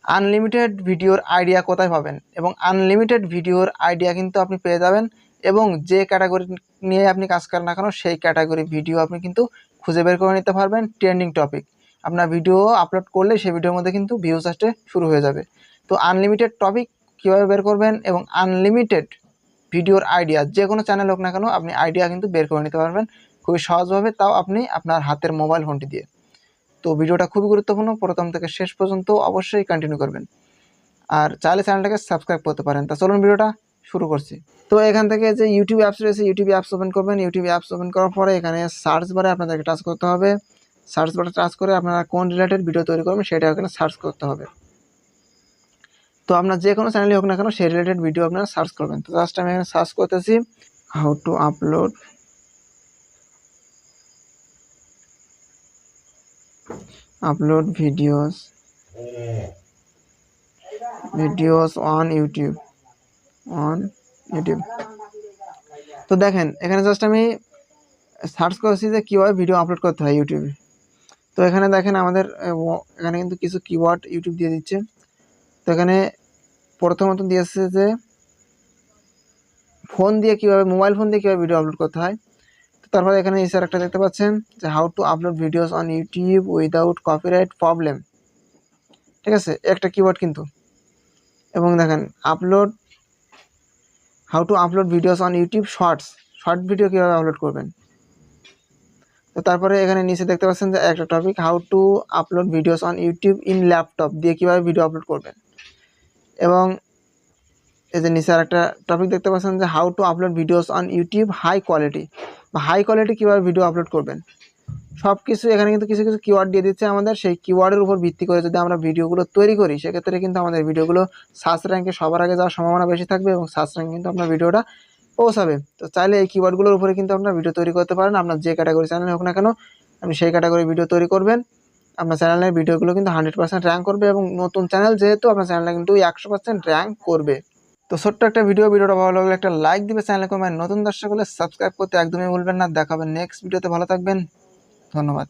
Unlimited ভিডিওর idea কোথায় পাবেন, এবং আনলিমিটেড ভিডিওর আইডিয়া কিন্তু আপনি পেয়ে যাবেন, এবং যে ক্যাটাগরি নিয়ে আপনি কাজ করেন না কেন সেই ক্যাটাগরি ভিডিও আপনি কিন্তু খুঁজে বের করে নিতে পারবেন। ট্রেন্ডিং টপিক আপনার ভিডিও আপলোড করলে সেই ভিডিওর মধ্যে কিন্তু ভিউজ আসতে শুরু হয়ে যাবে। তো আনলিমিটেড টপিক কীভাবে বের করবেন এবং আনলিমিটেড ভিডিওর আইডিয়া, যে কোনো চ্যানেল হোক না কেন আপনি আইডিয়া কিন্তু বের করে নিতে পারবেন খুবই সহজভাবে, তাও আপনি আপনার হাতের মোবাইল ফোনটি দিয়ে। তো ভিডিওটা খুবই গুরুত্বপূর্ণ, প্রথম থেকে শেষ পর্যন্ত অবশ্যই কন্টিনিউ করবেন, আর চাইলে চ্যানেলটাকে সাবস্ক্রাইব করতে পারেন। তা চলুন ভিডিওটা শুরু করছি। তো এখান থেকে যে ইউটিউব অ্যাপস রয়েছে, ইউটিউব অ্যাপস ওপেন করবেন। ইউটিউব অ্যাপস ওপেন করার পরে এখানে সার্চ বারে আপনাদেরকে টাচ করতে হবে। সার্চ বারে টাচ করে আপনারা কোন রিলেটেড ভিডিও তৈরি করবেন সেটা এখানে সার্চ করতে হবে। তো আপনার যে কোনো চ্যানেলই হোক না কেন সেই রিলেটেড ভিডিও আপনারা সার্চ করবেন। তো জাস্ট আমি এখানে সার্চ করতেছি how to upload videos on YouTube. তো দেখেন এখানে জাস্ট আমি সার্চ করেছি যে কীভাবে ভিডিও আপলোড করতে হয় ইউটিউবে। তো এখানে দেখেন আমাদের এখানে কিন্তু কিছু কিওয়ার্ড ইউটিউব দিয়ে দিচ্ছে। তো এখানে প্রথমত দিয়েছে যে ফোন দিয়ে কীভাবে, মোবাইল ফোন দিয়ে কীভাবে ভিডিও আপলোড করতে হয়। তো তারপরে এখানে নিচের একটা দেখতে পাচ্ছেন যে how to upload videos on YouTube without copyright problem. ঠিক আছে, একটা কিওয়ার্ড কিন্তু। এবং দেখেন how to upload videos on YouTube short video কীভাবে আপলোড করবেন। তো তারপরে এখানে নিচে দেখতে পাচ্ছেন যে একটা topic how to upload videos on YouTube in laptop দিয়ে কীভাবে ভিডিও আপলোড করবেন। এবং এই যে নিচে আর একটা টপিক দেখতে পাচ্ছেন যে how to upload videos on YouTube high quality, বা হাই কোয়ালিটি কীভাবে ভিডিও আপলোড করবেন। সব কিছু এখানে কিন্তু কিছু কিছু কিওয়ার্ড দিয়ে দিচ্ছে আমাদের। সেই কিওয়ার্ডের উপর ভিত্তি করে যদি আমরা ভিডিওগুলো তৈরি করি সেক্ষেত্রে কিন্তু আমাদের ভিডিওগুলো সার্চ র্যাঙ্কে সবার আগে যাওয়ার সম্ভাবনা বেশি থাকবে, এবং সার্চ র্যাঙ্কে কিন্তু আপনার ভিডিওটা পৌঁছাবে। তো চাইলে এই কিওয়ার্ডগুলোর উপরে কিন্তু আপনার ভিডিও তৈরি করতে পারেন। আপনার যে ক্যাটাগরি চ্যানেল হোক না কেন আপনি সেই ক্যাটাগরি ভিডিও তৈরি করবেন, আপনার চ্যানেলের ভিডিওগুলো কিন্তু 100% র্যাঙ্ক করবে, এবং নতুন চ্যানেল যেহেতু আপনার চ্যানেলটা কিন্তু 100% র্যাঙ্ক করবে। তো ছোট্ট একটা ভিডিওটা ভালো লাগলে একটা লাইক দিবে, চ্যানেলে কোনো নতুন দর্শক হলে সাবস্ক্রাইব করতে একদমই ভুলবেন না। দেখাবেন নেক্সট ভিডিওতে, ভালো থাকবেন, ধন্যবাদ।